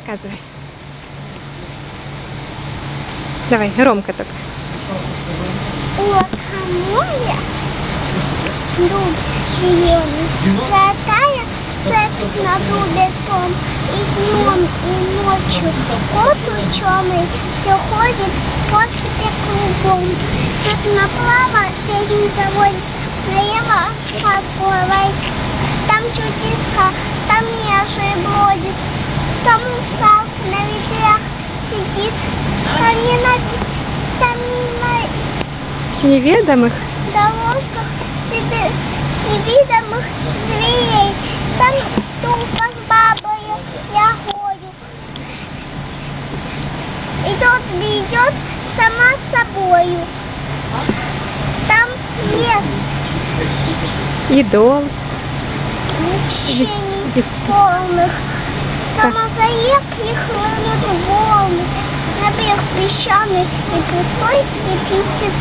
Рассказывай. Давай, громко так. Лукоморье, дуб зеленый, золотая цепь над дубецом, и днем, и ночью кот ученый все ходит по себе кругом. Как наплава средний заводит, налево подплывай, там чудеса, там нежный бродит, там устал на ветрах сидит, там Неведомых? дорожках невидимых зверей. Там тупо с бабой ягодит. Идет сама с собою. Там лес. Идол. Мучений полных. Там заехали хлынут волны. На берег песчаный и пустой, и птицы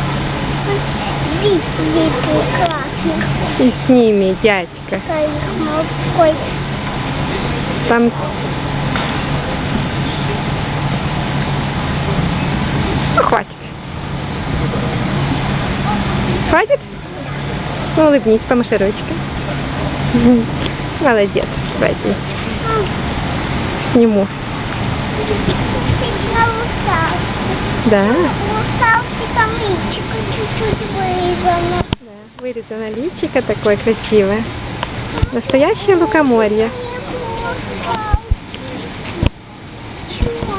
вид прекрасный. И с ними дядька. Своих морской. Там... Ну, хватит. Хватит? Ну, улыбнись, помаши ручкой. Молодец, возьми. Сниму. На русалке. Да? Русалки там личико чуть-чуть вырезано. Да, вырезано личико такое красивое. Настоящее лукоморье. Чего?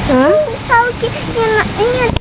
А? Русалки нет